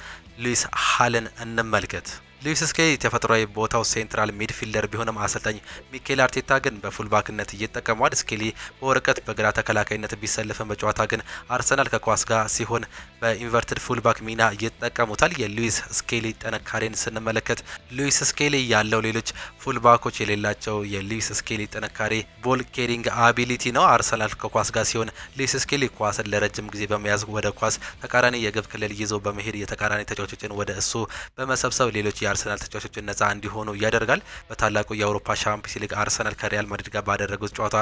ሉዊስ ሃልን እንመልከት። ሉዊስ ስኬሊ ተፈጥሯዊ ቦታው ሴንትራል ሚድፊልደር ቢሆንም አሰልጣኝ ሚኬል አርቴታ ግን በፉልባክነት እየተጠቀመዋል። ስኬሊ በወረቀት በግራ ተከላካይነት ቢሰልፍም በጨዋታ ግን አርሰናል ከኳስ ጋር ሲሆን በኢንቨርትድ ፉልባክ ሚና ይጠቀሙታል። የሉዊስ ስኬሊ ጥንካሬን ስንመለከት ሉዊስ ስኬሊ ያለው ሌሎች ፉልባኮች የሌላቸው የሉዊስ ስኬሊ ጥንካሬ ቦል ኬሪንግ አቢሊቲ ነው። አርሰናል ከኳስ ጋር ሲሆን ሉዊስ ስኬሊ ኳስን ለረጅም ጊዜ በመያዝ ወደ ኳስ ተቃራኒ የግብ ክልል ይዞ በመሄድ የተቃራኒ ተጫዋቾችን ወደ እሱ በመሰብሰብ ሌሎች የአርሰናል ተጫዋቾችን ነፃ እንዲሆኑ ያደርጋል። በታላቁ የአውሮፓ ሻምፒዮንስ ሊግ አርሰናል ከሪያል ማድሪድ ጋር ባደረጉት ጨዋታ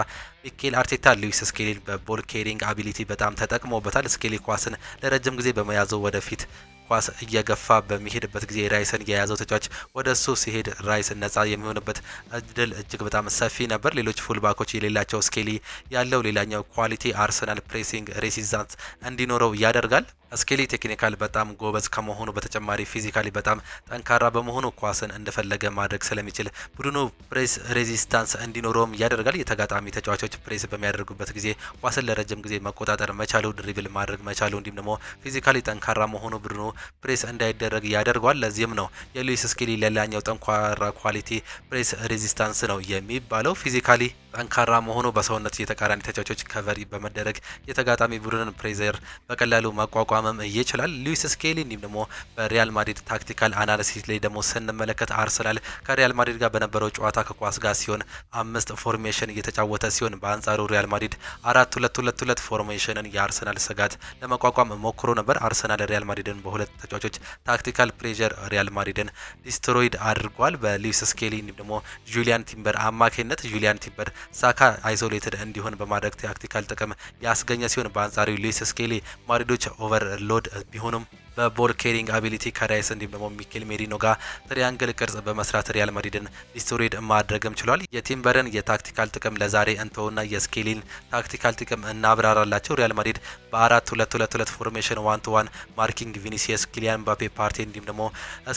ሚኬል አርቴታ ሉዊስ ስኬሊን በቦል ኬሪንግ አቢሊቲ በጣም ተጠቅሞበታል። ስኬሊ ኳስን ለረጅም ጊዜ በመያዙ ወደፊት ኳስ እየገፋ በሚሄድበት ጊዜ ራይስን የያዘው ተጫዋች ወደ እሱ ሲሄድ ራይስ ነፃ የሚሆንበት እድል እጅግ በጣም ሰፊ ነበር። ሌሎች ፉልባኮች የሌላቸው ስኬሊ ያለው ሌላኛው ኳሊቲ አርሰናል ፕሬሲንግ ሬሲስታንስ እንዲኖረው ያደርጋል። ስኬሊ ቴክኒካል በጣም ጎበዝ ከመሆኑ በተጨማሪ ፊዚካሊ በጣም ጠንካራ በመሆኑ ኳስን እንደፈለገ ማድረግ ስለሚችል ቡድኑ ፕሬስ ሬዚስታንስ እንዲኖረውም ያደርጋል። የተጋጣሚ ተጫዋቾች ፕሬስ በሚያደርጉበት ጊዜ ኳስን ለረጅም ጊዜ መቆጣጠር መቻሉ፣ ድሪብል ማድረግ መቻሉ እንዲሁም ደግሞ ፊዚካሊ ጠንካራ መሆኑ ቡድኑ ፕሬስ እንዳይደረግ ያደርገዋል። ለዚህም ነው የሉዊስ ስኬሊ ሌላኛው ጠንካራ ኳሊቲ ፕሬስ ሬዚስታንስ ነው የሚባለው። ፊዚካሊ ጠንካራ መሆኑ በሰውነት የተቃራኒ ተጫዋቾች ከቨሪ በመደረግ የተጋጣሚ ቡድንን ፕሬዘር በቀላሉ መቋቋም መቋቋምም ይችላል። ሉዊስ ስኬሊ እንዲሁም ደግሞ በሪያል ማድሪድ ታክቲካል አናሊሲስ ላይ ደግሞ ስንመለከት አርሰናል ከሪያል ማድሪድ ጋር በነበረው ጨዋታ ከኳስ ጋር ሲሆን 5 ፎርሜሽን እየተጫወተ ሲሆን በአንጻሩ ሪያል ማድሪድ 4-2-2-2 ፎርሜሽንን የአርሰናል ስጋት ለመቋቋም ሞክሮ ነበር። አርሰናል ሪያል ማድሪድን በሁለት ተጫዋቾች ታክቲካል ፕሬዠር ሪያል ማድሪድን ዲስትሮይድ አድርጓል። በሉዊስ ስኬሊ እንዲሁም ደግሞ ጁሊያን ቲምበር አማካኝነት ጁሊያን ቲምበር ሳካ አይሶሌትድ እንዲሆን በማድረግ ታክቲካል ጥቅም ያስገኘ ሲሆን በአንጻሩ ሉዊስ ስኬሊ ማድሪዶች ኦቨርሎድ ቢሆኑም በቦል ኬሪንግ አቢሊቲ ከራይስ እንዲሁም ደግሞ ሚኬል ሜሪኖ ጋር ትሪያንግል ቅርጽ በመስራት ሪያል ማድሪድን ዲስትሮይድ ማድረግም ችሏል። የቲምበርን የታክቲካል ጥቅም ለዛሬ እንተውና የስኬሊን ታክቲካል ጥቅም እናብራራላቸው። ሪያል ማድሪድ በ4-2-2-2 ፎርሜሽን 1-1 ማርኪንግ ቪኒሲየስ፣ ኪሊያን ምባፔ፣ ፓርቴ እንዲሁም ደግሞ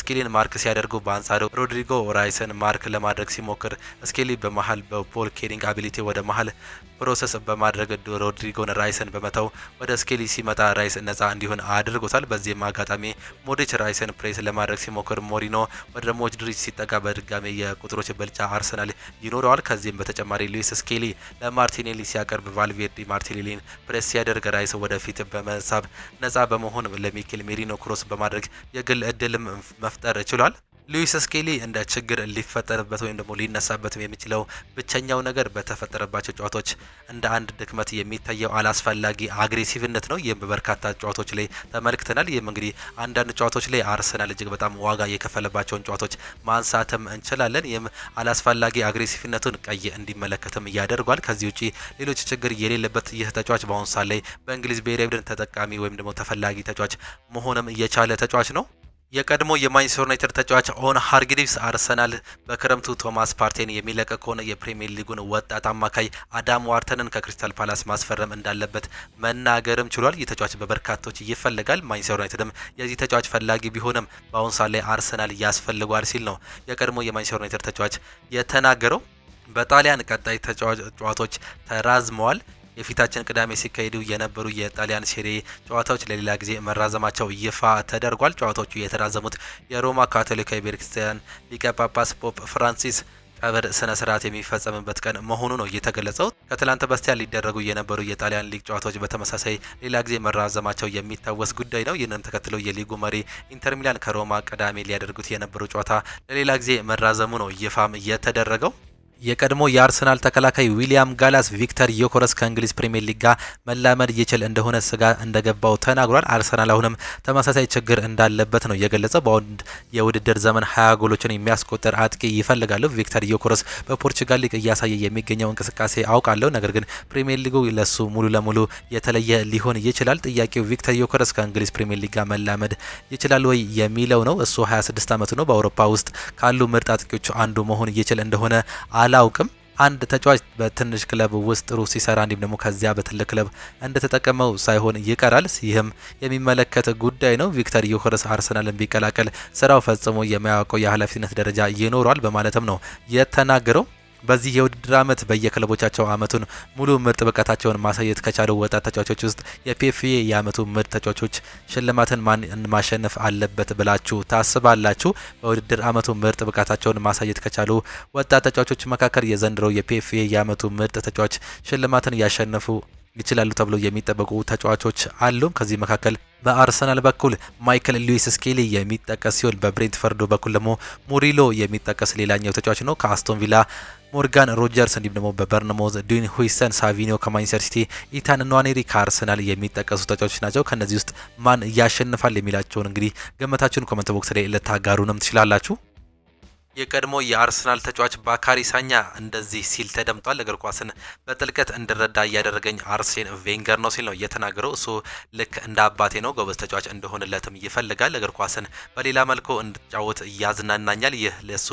ስኬሊን ማርክ ሲያደርጉ በአንጻሩ ሮድሪጎ ራይስን ማርክ ለማድረግ ሲሞክር ስኬሊ በመሀል በቦል ኬሪንግ አቢሊቲ ወደ መሀል ፕሮሰስ በማድረግ ሮድሪጎን ራይስን በመተው ወደ ስኬሊ ሲመጣ ራይስ ነጻ እንዲሆን አድርጎታል። በዚህም አጋጣሚ ሞድሪች ራይስን ፕሬስ ለማድረግ ሲሞክር ሞሪኖ ወደ ሞድሪች ሲጠጋ በድጋሚ የቁጥሮች ብልጫ አርሰናል ይኖረዋል። ከዚህም በተጨማሪ ሉዊስ ስኬሊ ለማርቲኔሊ ሲያቀርብ ቫልቬርዲ ማርቲኔሊን ፕሬስ ሲያደርግ ራይስ ወደፊት በመሳብ ነጻ በመሆን ለሚኬል ሜሪኖ ክሮስ በማድረግ የግል እድልም መፍጠር ችሏል። ሉዊስ ስኬሊ እንደ ችግር ሊፈጠርበት ወይም ደግሞ ሊነሳበት የሚችለው ብቸኛው ነገር በተፈጠረባቸው ጨዋታዎች እንደ አንድ ድክመት የሚታየው አላስፈላጊ አግሬሲቭነት ነው። ይህም በበርካታ ጨዋታዎች ላይ ተመልክተናል። ይህም እንግዲህ አንዳንድ ጨዋታዎች ላይ አርሰናል እጅግ በጣም ዋጋ የከፈለባቸውን ጨዋታዎች ማንሳትም እንችላለን። ይህም አላስፈላጊ አግሬሲቭነቱን ቀይ እንዲመለከትም ያደርጓል። ከዚህ ውጪ ሌሎች ችግር የሌለበት ይህ ተጫዋች በአሁኑ ሰዓት ላይ በእንግሊዝ ብሔራዊ ቡድን ተጠቃሚ ወይም ደግሞ ተፈላጊ ተጫዋች መሆንም እየቻለ ተጫዋች ነው። የቀድሞ የማንቸስተር ዩናይትድ ተጫዋች ኦን ሃርግሪቭስ አርሰናል በክረምቱ ቶማስ ፓርቴን የሚለቅ ከሆነ የፕሪሚየር ሊጉን ወጣት አማካይ አዳም ዋርተንን ከክሪስታል ፓላስ ማስፈረም እንዳለበት መናገርም ችሏል። ይህ ተጫዋች በበርካቶች ይፈልጋል። ማንቸስተር ዩናይትድም የዚህ ተጫዋች ፈላጊ ቢሆንም በአሁኑ ሰዓት ላይ አርሰናል ያስፈልገዋል ሲል ነው የቀድሞ የማንቸስተር ዩናይትድ ተጫዋች የተናገረው። በጣሊያን ቀጣይ ጨዋታዎች ተራዝመዋል። የፊታችን ቅዳሜ ሲካሄዱ የነበሩ የጣሊያን ሴሪ ጨዋታዎች ለሌላ ጊዜ መራዘማቸው ይፋ ተደርጓል። ጨዋታዎቹ የተራዘሙት የሮማ ካቶሊካዊ ቤተክርስቲያን ሊቀ ጳጳስ ፖፕ ፍራንሲስ ቀብር ስነ ስርዓት የሚፈጸምበት ቀን መሆኑ ነው የተገለጸው። ከትላንት በስቲያ ሊደረጉ የነበሩ የጣሊያን ሊግ ጨዋታዎች በተመሳሳይ ሌላ ጊዜ መራዘማቸው የሚታወስ ጉዳይ ነው። ይህንን ተከትሎ የሊጉ መሪ ኢንተር ሚላን ከሮማ ቅዳሜ ሊያደርጉት የነበሩ ጨዋታ ለሌላ ጊዜ መራዘሙ ነው ይፋም የተደረገው። የቀድሞ የአርሰናል ተከላካይ ዊሊያም ጋላስ ቪክተር ዮኮረስ ከእንግሊዝ ፕሪሚየር ሊግ ጋር መላመድ ይችል እንደሆነ ስጋ እንደገባው ተናግሯል። አርሰናል አሁንም ተመሳሳይ ችግር እንዳለበት ነው የገለጸው። በአሁን የውድድር ዘመን 20 ጎሎችን የሚያስቆጥር አጥቂ ይፈልጋሉ። ቪክተር ዮኮረስ በፖርቹጋል ሊግ እያሳየ የሚገኘው እንቅስቃሴ አውቃለሁ፣ ነገር ግን ፕሪሚየር ሊጉ ለሱ ሙሉ ለሙሉ የተለየ ሊሆን ይችላል። ጥያቄው ቪክተር ዮኮረስ ከእንግሊዝ ፕሪሚየር ሊግ ጋር መላመድ ይችላል ወይ የሚለው ነው። እሱ 26 ዓመቱ ነው። በአውሮፓ ውስጥ ካሉ ምርጥ አጥቂዎች አንዱ መሆን ይችል እንደሆነ አላውቅም። አንድ ተጫዋች በትንሽ ክለብ ውስጥ ጥሩ ሲሰራ እንዲሁም ደግሞ ከዚያ በትልቅ ክለብ እንደተጠቀመው ሳይሆን ይቀራል። ይህም የሚመለከት ጉዳይ ነው። ቪክተር ዮኮረስ አርሰናልን ቢቀላቀል ስራው ፈጽሞ የማያውቀው የኃላፊነት ደረጃ ይኖረዋል በማለትም ነው የተናገረው። በዚህ የውድድር ዓመት በየክለቦቻቸው አመቱን ሙሉ ምርጥ ብቃታቸውን ማሳየት ከቻሉ ወጣት ተጫዋቾች ውስጥ የፒኤፍኤ የአመቱ ምርጥ ተጫዋቾች ሽልማትን ማን ማሸነፍ አለበት ብላችሁ ታስባላችሁ? በውድድር አመቱ ምርጥ ብቃታቸውን ማሳየት ከቻሉ ወጣት ተጫዋቾች መካከል የዘንድሮው የፒኤፍኤ የአመቱ ምርጥ ተጫዋች ሽልማትን ያሸነፉ ይችላሉ ተብሎ የሚጠበቁ ተጫዋቾች አሉ። ከዚህ መካከል በአርሰናል በኩል ማይክል ሉዊስ ስኬሊ የሚጠቀስ ሲሆን በብሬንትፈርድ በኩል ደግሞ ሙሪሎ የሚጠቀስ ሌላኛው ተጫዋች ነው። ከአስቶን ቪላ ሞርጋን ሮጀርስ እንዲሁም ደግሞ በበርንሞዝ ዱን ሁይሰን፣ ሳቪኒዮ ከማንቸስተር ሲቲ፣ ኢታን ንዋኔሪ ከአርሰናል የሚጠቀሱ ተጫዋቾች ናቸው። ከነዚህ ውስጥ ማን ያሸንፋል የሚላቸውን እንግዲህ ገመታችሁን ኮሜንት ቦክስ ላይ ልታጋሩንም ትችላላችሁ። የቀድሞ የአርሰናል ተጫዋች ባካሪ ሳኛ እንደዚህ ሲል ተደምጧል። እግር ኳስን በጥልቀት እንድረዳ እያደረገኝ አርሴን ቬንገር ነው ሲል ነው የተናገረው። እሱ ልክ እንደ አባቴ ነው፣ ጎበዝ ተጫዋች እንደሆነለትም ይፈልጋል። እግር ኳስን በሌላ መልኩ እንድጫወት ያዝናናኛል፣ ይህ ለሱ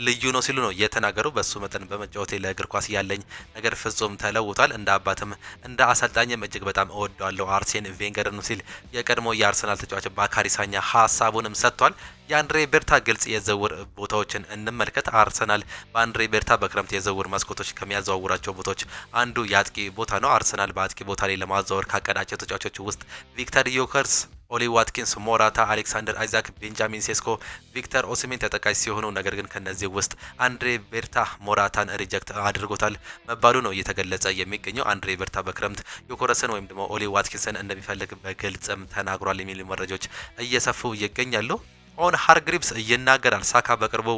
ልዩ ነው ሲሉ ነው የተናገረው። በሱ መጠን በመጫወቴ ለእግር ኳስ ያለኝ ነገር ፍጹም ተለውጧል። እንደ አባትም እንደ አሰልጣኝም እጅግ በጣም እወደዋለሁ አርሴን ቬንገር ነው ሲል የቀድሞ የአርሰናል ተጫዋች ባካሪ ሳኛ ሀሳቡንም ሰጥቷል። የአንድሬ ቤርታ ግልጽ የዝውውር ቦታዎችን እንመልከት። አርሰናል በአንድሬ ቤርታ በክረምት የዝውውር መስኮቶች ከሚያዘዋውራቸው ቦታዎች አንዱ የአጥቂ ቦታ ነው። አርሰናል በአጥቂ ቦታ ላይ ለማዘዋወር ካቀዳቸው ተጫዋቾች ውስጥ ቪክተር ዮከርስ ኦሊ ዋትኪንስ፣ ሞራታ፣ አሌክሳንደር አይዛክ፣ ቤንጃሚን ሴስኮ፣ ቪክተር ኦሲሜን ተጠቃሽ ሲሆኑ ነገር ግን ከነዚህ ውስጥ አንድሬ ቤርታ ሞራታን ሪጀክት አድርጎታል መባሉ ነው እየተገለጸ የሚገኘው። አንድሬ ቤርታ በክረምት ዮኮረስን ወይም ደግሞ ኦሊ ዋትኪንስን እንደሚፈልግ በግልጽም ተናግሯል የሚሉ መረጃዎች እየሰፉ ይገኛሉ። ኦን ሃርግሪቭስ ይናገራል። ሳካ በቅርቡ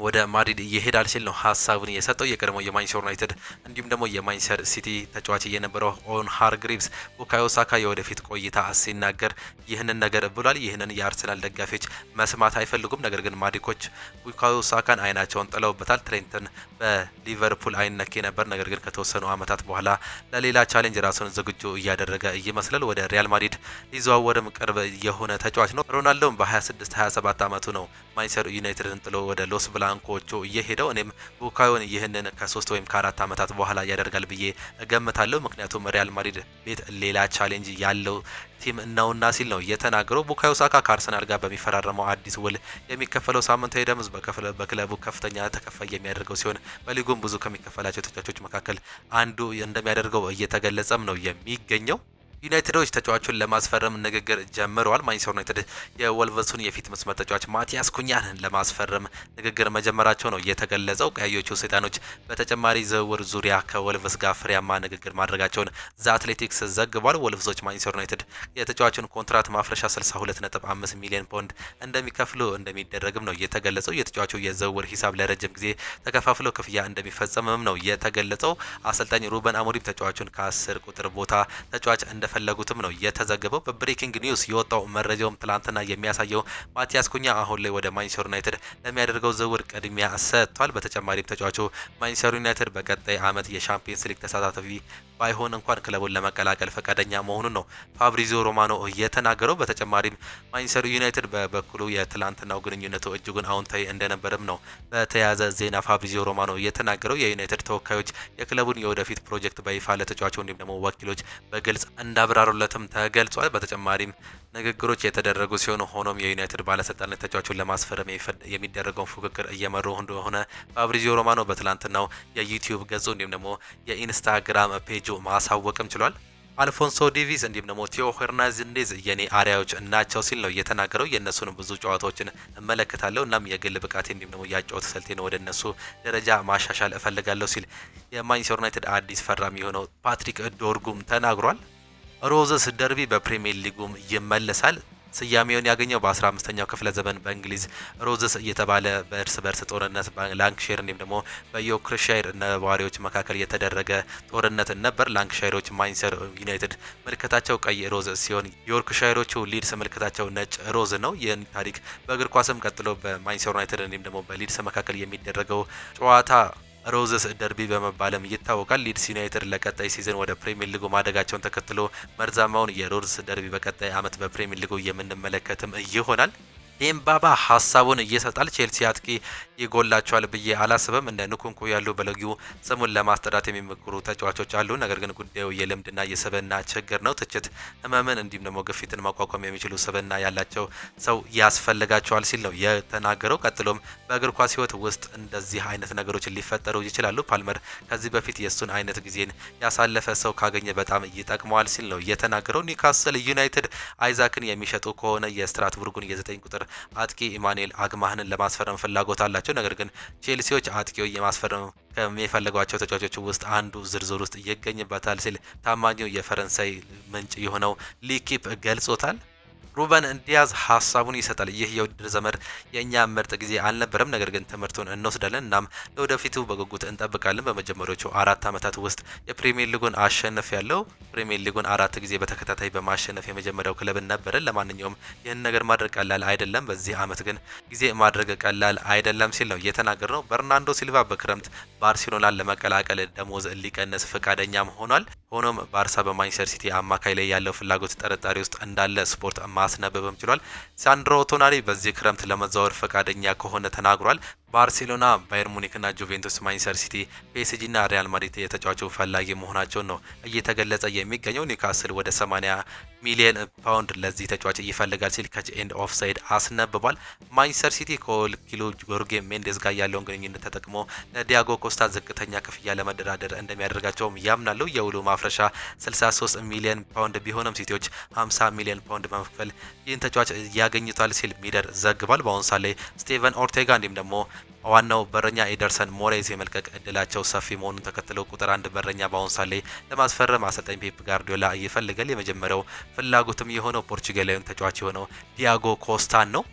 ወደ ማድሪድ ይሄዳል ሲል ነው ሀሳቡን የሰጠው። የቀድሞው የማንቸስተር ዩናይትድ እንዲሁም ደግሞ የማንቸስተር ሲቲ ተጫዋች የነበረው ኦን ሃርግሪቭስ ቡካዮ ሳካ የወደፊት ቆይታ ሲናገር ይህንን ነገር ብሏል። ይህንን የአርሰናል ደጋፊዎች መስማት አይፈልጉም። ነገር ግን ማድሪዶች ቡካዮ ሳካን አይናቸውን ጥለውበታል። ትሬንትን በሊቨርፑል አይን ነኬ ነበር። ነገር ግን ከተወሰኑ ዓመታት በኋላ ለሌላ ቻሌንጅ ራሱን ዝግጁ እያደረገ ይመስላል። ወደ ሪያል ማድሪድ ሊዘዋወርም ቅርብ የሆነ ተጫዋች ነው። ሮናልዶም በ26 27 ዓመቱ ነው ማንቸስተር ዩናይትድን ጥሎ ወደ ሎስ ብላንኮቹ እየሄደው። እኔም ቡካዮን ይህንን ከ3 ወይም ከ4 ዓመታት በኋላ ያደርጋል ብዬ እገምታለሁ። ምክንያቱም ሪያል ማድሪድ ቤት ሌላ ቻሌንጅ ያለው ቲም ነውና ሲል ነው የተናገረው። ቡካዮ ሳካ ከአርሰናል ጋር በሚፈራረመው አዲስ ውል የሚከፈለው ሳምንታዊ ደሞዝ በክለቡ ከፍተኛ ተከፋይ የሚያደርገው ሲሆን በሊጉም ብዙ ከሚከፈላቸው ተጫዋቾች መካከል አንዱ እንደሚያደርገው እየተገለጸም ነው የሚገኘው። ዩናይትዶች ተጫዋቹን ለማስፈረም ንግግር ጀምረዋል። ማንቸስተር ዩናይትድ የወልቭሱን የፊት መስመር ተጫዋች ማቲያስ ኩኛን ለማስፈረም ንግግር መጀመራቸው ነው የተገለጸው። ቀያዮቹ ሰይጣኖች በተጨማሪ ዝውውር ዙሪያ ከወልቭስ ጋር ፍሬያማ ንግግር ማድረጋቸውን ዘ አትሌቲክስ ዘግቧል። ወልቭሶች ማንቸስተር ዩናይትድ የተጫዋቹን ኮንትራት ማፍረሻ 62.5 ሚሊዮን ፓውንድ እንደሚከፍሉ እንደሚደረግም ነው የተገለጸው። የተጫዋቹ የዝውውር ሂሳብ ለረጅም ጊዜ ተከፋፍሎ ክፍያ እንደሚፈጸምም ነው የተገለጸው። አሰልጣኝ ሩበን አሞሪም ተጫዋቹን ከ10 ቁጥር ቦታ ተጫዋች እንደፈለጉትም ነው የተዘገበው። በብሬኪንግ ኒውስ የወጣው መረጃውም ትላንትና የሚያሳየው ማቲያስ ኩኛ አሁን ላይ ወደ ማንቸስተር ዩናይትድ ለሚያደርገው ዝውውር ቅድሚያ ሰጥቷል። በተጨማሪም ተጫዋቹ ማንቸስተር ዩናይትድ በቀጣይ ዓመት የሻምፒየንስ ሊግ ተሳታፊ ባይሆን እንኳን ክለቡን ለመቀላቀል ፈቃደኛ መሆኑን ነው ፋብሪዚዮ ሮማኖ የተናገረው። በተጨማሪም ማንቸስተር ዩናይትድ በበኩሉ የትላንትናው ግንኙነቱ እጅጉን አዎንታዊ እንደነበረም ነው በተያያዘ ዜና ፋብሪዚዮ ሮማኖ የተናገረው። የዩናይትድ ተወካዮች የክለቡን የወደፊት ፕሮጀክት በይፋ ለተጫዋቹ እንዲሁም ደግሞ ወኪሎች በግልጽ እንዳብራሩለትም ተገልጿል። በተጨማሪም ንግግሮች የተደረጉ ሲሆን ሆኖም የዩናይትድ ባለስልጣናት ተጫዋቹን ለማስፈረም የሚደረገውን ፉክክር እየመሩ እንደሆነ ፋብሪዚዮ ሮማኖ በትላንትናው የዩቲዩብ ገጹ እንዲሁም ደግሞ የኢንስታግራም ፔጁ ማሳወቅም ችሏል። አልፎንሶ ዴቪስ እንዲሁም ደግሞ ቲዮ ሄርናንዴዝ የኔ አሪያዎች ናቸው ሲል ነው የተናገረው። የእነሱን ብዙ ጨዋታዎችን እመለከታለሁ እናም የግል ብቃቴ እንዲሁም ደግሞ ያጫወት ስልቴን ወደ እነሱ ደረጃ ማሻሻል እፈልጋለሁ ሲል የማንቸስተር ዩናይትድ አዲስ ፈራሚ የሆነው ፓትሪክ ዶርጉም ተናግሯል። ሮዘስ ደርቢ በፕሪሚየር ሊጉም ይመለሳል። ስያሜውን ያገኘው በ15ኛው ክፍለ ዘመን በእንግሊዝ ሮዘስ እየተባለ በእርስ በርስ ጦርነት በላንክሻየር እንዲሁም ደግሞ በዮርክሻየር ነዋሪዎች መካከል የተደረገ ጦርነት ነበር። ላንክሻየሮች ማንቸስተር ዩናይትድ ምልክታቸው ቀይ ሮዝ ሲሆን ዮርክሻየሮቹ ሊድስ ምልክታቸው ነጭ ሮዝ ነው። ይህን ታሪክ በእግር ኳስም ቀጥሎ በማንቸስተር ዩናይትድ እንዲሁም ደግሞ በሊድስ መካከል የሚደረገው ጨዋታ ሮዘስ ደርቢ በመባልም ይታወቃል። ሊድስ ዩናይትድ ለቀጣይ ሲዝን ወደ ፕሪሚየር ሊጉ ማደጋቸውን ተከትሎ መርዛማውን የሮዘስ ደርቢ በቀጣይ ዓመት በፕሪሚየር ሊጉ የምንመለከትም ይሆናል። ዴምባባ ሀሳቡን እየሰጣል። ቼልሲ አጥቂ ይጎላቸዋል ብዬ አላስብም። እንደ ንኩንኩ ያሉ በለጊው ስሙን ለማስጠራት የሚሞክሩ ተጫዋቾች አሉ። ነገር ግን ጉዳዩ የልምድና የስብዕና ችግር ነው። ትችት፣ ህመምን እንዲሁም ደግሞ ግፊትን መቋቋም የሚችሉ ስብዕና ያላቸው ሰው ያስፈልጋቸዋል ሲል ነው የተናገረው። ቀጥሎም በእግር ኳስ ህይወት ውስጥ እንደዚህ አይነት ነገሮች ሊፈጠሩ ይችላሉ። ፓልመር ከዚህ በፊት የሱን አይነት ጊዜን ያሳለፈ ሰው ካገኘ በጣም ይጠቅመዋል ሲል ነው የተናገረው። ኒውካስል ዩናይትድ አይዛክን የሚሸጡ ከሆነ የስትራስቡርጉን የ9 ቁጥር አጥቂ ኢማኑኤል አግማህንን ለማስፈረም ፍላጎት አላቸው። ነገር ግን ቼልሲዎች አጥቂው የማስፈረም ከሚፈልጓቸው ተጫዋቾች ውስጥ አንዱ ዝርዝር ውስጥ ይገኝበታል ሲል ታማኙ የፈረንሳይ ምንጭ የሆነው ሊኪፕ ገልጾታል። ሩበን ዲያዝ ሀሳቡን ይሰጣል። ይህ የውድድር ዘመን የእኛ ምርጥ ጊዜ አልነበረም፣ ነገር ግን ትምህርቱን እንወስዳለን እናም ለወደፊቱ በጉጉት እንጠብቃለን። በመጀመሪያዎቹ 4 ዓመታት ውስጥ የፕሪሚየር ሊጉን አሸንፍ ያለው ፕሪሚየር ሊጉን 4 ጊዜ በተከታታይ በማሸነፍ የመጀመሪያው ክለብ ነበረን። ለማንኛውም ይህን ነገር ማድረግ ቀላል አይደለም፣ በዚህ ዓመት ግን ጊዜ ማድረግ ቀላል አይደለም ሲል ነው የተናገረው። በርናንዶ ሲልቫ በክረምት ባርሴሎናን ለመቀላቀል ደሞዝ ሊቀንስ ፈቃደኛም ሆኗል። ሆኖም ባርሳ በማንቸስተር ሲቲ አማካይ ላይ ያለው ፍላጎት ጥርጣሬ ውስጥ እንዳለ ስፖርት ማስነበብም ችሏል። ሳንድሮ ቶናሊ በዚህ ክረምት ለመዛወር ፈቃደኛ ከሆነ ተናግሯል። ባርሴሎና፣ ባየር ሙኒክ እና ጁቬንቱስ፣ ማንቸስተር ሲቲ፣ ፒኤስጂ እና ሪያል ማድሪድ የተጫዋቹ ፈላጊ መሆናቸው ነው እየተገለጸ የሚገኘው። ኒውካስል ወደ 80 ሚሊዮን ፓውንድ ለዚህ ተጫዋች ይፈልጋል ሲል ከች ኤንድ ኦፍሳይድ አስነብቧል። ማንቸስተር ሲቲ ከወኪሉ ጆርጌ ሜንዴዝ ጋር ያለውን ግንኙነት ተጠቅሞ ለዲያጎ ኮስታ ዝቅተኛ ክፍያ ለመደራደር እንደሚያደርጋቸውም ያምናሉ። የውሉ ማፍረሻ 63 ሚሊዮን ፓውንድ ቢሆንም ሲቲዎች 50 ሚሊዮን ፓውንድ በመክፈል ይህን ተጫዋች ያገኙታል ሲል ሚደር ዘግቧል። በአሁኑ ሰዓት ላይ ስቴቨን ኦርቴጋ እንዲሁም ደግሞ ዋናው በረኛ ኤደርሰን ሞሬዝ የመልቀቅ እድላቸው ሰፊ መሆኑን ተከትሎ ቁጥር አንድ በረኛ በአሁኑ ሰዓት ላይ ለማስፈረም አሰልጣኝ ፔፕ ጋርዲዮላ ይፈልጋል። የመጀመሪያው ፍላጎትም የሆነው ፖርቹጋላዊውን ተጫዋች የሆነው ዲያጎ ኮስታን ነው።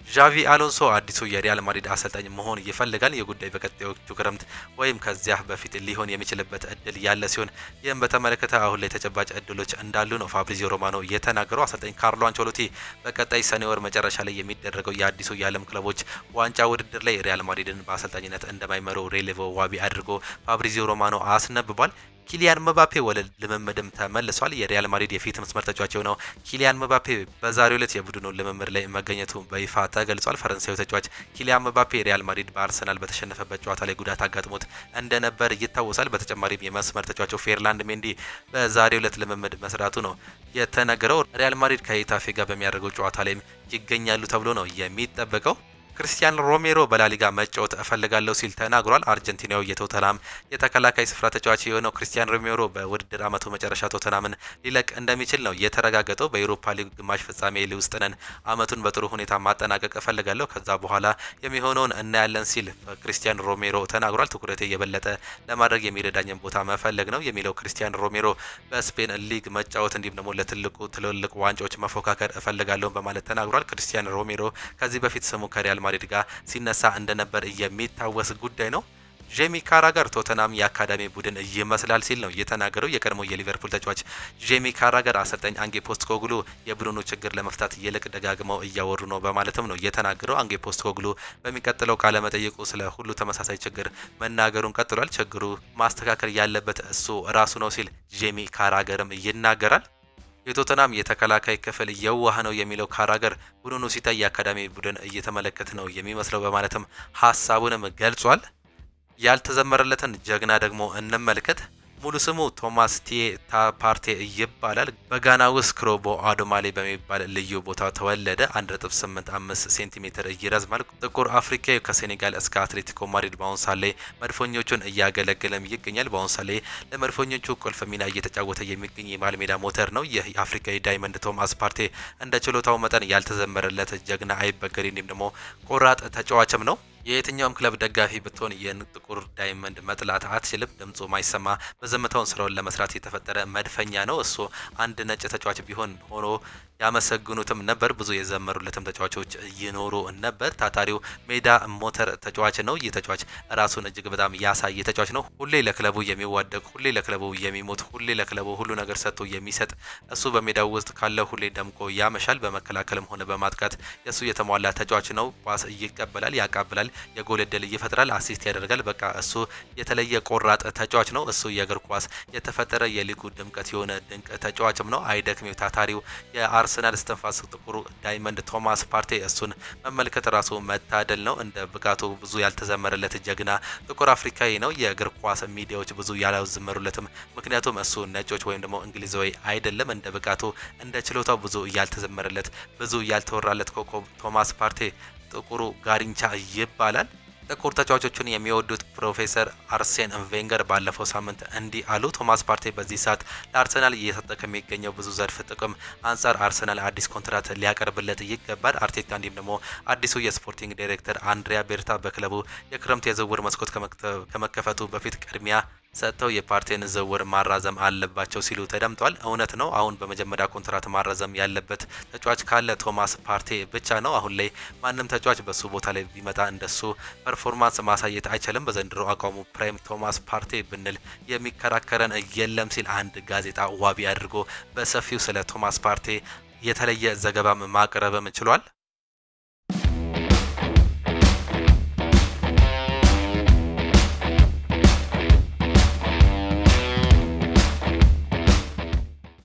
ዣቪ አሎንሶ አዲሱ የሪያል ማድሪድ አሰልጣኝ መሆን ይፈልጋል። የጉዳይ በቀጣዮቹ ክረምት ወይም ከዚያ በፊት ሊሆን የሚችልበት እድል ያለ ሲሆን ይህም በተመለከተ አሁን ላይ ተጨባጭ እድሎች እንዳሉ ነው ፋብሪዚዮ ሮማኖ የተናገረው። አሰልጣኝ ካርሎ አንቸሎቲ በቀጣይ ሰኔ ወር መጨረሻ ላይ የሚደረገው የአዲሱ የዓለም ክለቦች ዋንጫ ውድድር ላይ ሪያል ማድሪድን በአሰልጣኝነት እንደማይመሩ ሬሌቮ ዋቢ አድርጎ ፋብሪዚዮ ሮማኖ አስነብቧል። ኪሊያን መባፔ ወደ ልምምድም ተመልሷል። የሪያል ማድሪድ የፊት መስመር ተጫዋች የሆነው ኪሊያን መባፔ በዛሬው ዕለት የቡድኑ ልምምድ ላይ መገኘቱ በይፋ ተገልጿል። ፈረንሳዊ ተጫዋች ኪሊያን መባፔ ሪያል ማድሪድ በአርሰናል በተሸነፈበት ጨዋታ ላይ ጉዳት አጋጥሞት እንደነበር ይታወሳል። በተጨማሪም የመስመር ተጫዋቹ ፌርላንድ ሜንዲ በዛሬው ዕለት ልምምድ መስራቱ ነው የተነገረው። ሪያል ማድሪድ ከሄታፌ ጋር በሚያደርገው ጨዋታ ላይም ይገኛሉ ተብሎ ነው የሚጠበቀው። ክርስቲያን ሮሜሮ በላሊጋ መጫወት እፈልጋለሁ ሲል ተናግሯል። አርጀንቲናዊ የቶተናም የተከላካይ ስፍራ ተጫዋች የሆነው ክርስቲያን ሮሜሮ በውድድር ዓመቱ መጨረሻ ቶተናምን ሊለቅ እንደሚችል ነው የተረጋገጠው። በዩሮፓ ሊግ ግማሽ ፍጻሜ ውስጥ ነን፣ ዓመቱን በጥሩ ሁኔታ ማጠናቀቅ እፈልጋለሁ፣ ከዛ በኋላ የሚሆነውን እናያለን ሲል ክርስቲያን ሮሜሮ ተናግሯል። ትኩረቴ የበለጠ ለማድረግ የሚረዳኝን ቦታ መፈለግ ነው የሚለው ክርስቲያን ሮሜሮ በስፔን ሊግ መጫወት እንዲሁም ደግሞ ትልልቅ ዋንጫዎች መፎካከር እፈልጋለሁ በማለት ተናግሯል። ክርስቲያን ሮሜሮ ከዚህ በፊት ስሙ ከሪያል ማድሪድ ጋር ሲነሳ እንደነበር የሚታወስ ጉዳይ ነው። ጄሚ ካራገር ቶተናም የአካዳሚ ቡድን ይመስላል ሲል ነው የተናገረው። የቀድሞ የሊቨርፑል ተጫዋች ጄሚ ካራገር አሰልጣኝ አንጌ ፖስቴኮግሉ የቡድኑ ችግር ለመፍታት ይልቅ ደጋግመው እያወሩ ነው በማለትም ነው የተናገረው። አንጌ ፖስቴኮግሉ በሚቀጥለው ቃለ መጠይቁ ስለ ሁሉ ተመሳሳይ ችግር መናገሩን ቀጥሏል። ችግሩ ማስተካከል ያለበት እሱ ራሱ ነው ሲል ጄሚ ካራገርም ይናገራል። የቶተናም የተከላካይ ክፍል የዋህ ነው የሚለው ካራገር ቡድኑ ሲታይ የአካዳሚ ቡድን እየተመለከተ ነው የሚመስለው በማለትም ሀሳቡንም ገልጿል። ያልተዘመረለትን ጀግና ደግሞ እንመልከት። ሙሉ ስሙ ቶማስ ፓርቴ ይባላል። በጋና ውስጥ ክሮቦ አዶማሌ በሚባል ልዩ ቦታ ተወለደ። 1.85 ሴንቲሜትር ይረዝማል። ጥቁር አፍሪካዊ ከሴኔጋል እስከ አትሌቲኮ ማድሪድ በአሁኑ ሰዓት ላይ መድፈኞቹን እያገለገለም ይገኛል። በአሁኑ ሰዓት ላይ ለመድፈኞቹ ቁልፍ ሚና እየተጫወተ የሚገኝ የመሃል ሜዳ ሞተር ነው። ይህ የአፍሪካዊ ዳይመንድ ቶማስ ፓርቴ እንደ ችሎታው መጠን ያልተዘመረለት ጀግና፣ አይበገሬ እንዲሁም ደግሞ ቆራጥ ተጫዋችም ነው። የየትኛውም ክለብ ደጋፊ ብትሆን የጥቁር ዳይመንድ መጥላት አትችልም። ድምጹ ማይሰማ በዝምታውን ስራውን ለመስራት የተፈጠረ መድፈኛ ነው። እሱ አንድ ነጭ ተጫዋች ቢሆን ሆኖ ያመሰግኑትም ነበር። ብዙ የዘመሩለትም ተጫዋቾች ይኖሩ ነበር። ታታሪው ሜዳ ሞተር ተጫዋች ነው። ይህ ተጫዋች ራሱን እጅግ በጣም ያሳየ ተጫዋች ነው። ሁሌ ለክለቡ የሚዋደቅ፣ ሁሌ ለክለቡ የሚሞት፣ ሁሌ ለክለቡ ሁሉ ነገር ሰጥቶ የሚሰጥ እሱ በሜዳው ውስጥ ካለ ሁሌ ደምቆ ያመሻል። በመከላከልም ሆነ በማጥቃት የሱ የተሟላ ተጫዋች ነው። ኳስ ይቀበላል፣ ያቃብላል፣ የጎል እድል ይፈጥራል፣ አሲስት ያደርጋል። በቃ እሱ የተለየ ቆራጥ ተጫዋች ነው። እሱ የእግር ኳስ የተፈጠረ የሊጉ ድምቀት የሆነ ድንቅ ተጫዋችም ነው። አይደክሜው ታታሪው የአርሰናል እስትንፋስ ጥቁሩ ዳይመንድ ቶማስ ፓርቴ እሱን መመልከት ራሱ መታደል ነው። እንደ ብቃቱ ብዙ ያልተዘመረለት ጀግና ጥቁር አፍሪካዊ ነው። የእግር ኳስ ሚዲያዎች ብዙ ያላዘመሩለትም፣ ምክንያቱም እሱ ነጮች ወይም ደግሞ እንግሊዛዊ አይደለም። እንደ ብቃቱ እንደ ችሎታው ብዙ ያልተዘመረለት ብዙ ያልተወራለት ኮከብ ቶማስ ፓርቴ ጥቁሩ ጋሪንቻ ይባላል። ጥቁር ተጫዋቾቹን የሚወዱት ፕሮፌሰር አርሴን ቬንገር ባለፈው ሳምንት እንዲህ አሉ። ቶማስ ፓርቴ በዚህ ሰዓት ለአርሰናል እየሰጠ ከሚገኘው ብዙ ዘርፍ ጥቅም አንጻር አርሰናል አዲስ ኮንትራት ሊያቀርብለት ይገባል። አርቴታ እንዲሁም ደግሞ አዲሱ የስፖርቲንግ ዳይሬክተር አንድሪያ ቤርታ በክለቡ የክረምት የዝውውር መስኮት ከመከፈቱ በፊት ቅድሚያ ሰጥተው የፓርቴን ዝውውር ማራዘም አለባቸው ሲሉ ተደምጧል። እውነት ነው። አሁን በመጀመሪያ ኮንትራት ማራዘም ያለበት ተጫዋች ካለ ቶማስ ፓርቴ ብቻ ነው። አሁን ላይ ማንም ተጫዋች በሱ ቦታ ላይ ቢመጣ እንደሱ ፐርፎርማንስ ማሳየት አይችልም። በዘንድሮ አቋሙ ፕራይም ቶማስ ፓርቴ ብንል የሚከራከረን የለም ሲል አንድ ጋዜጣ ዋቢ አድርጎ በሰፊው ስለ ቶማስ ፓርቴ የተለየ ዘገባም ማቅረብም ችሏል።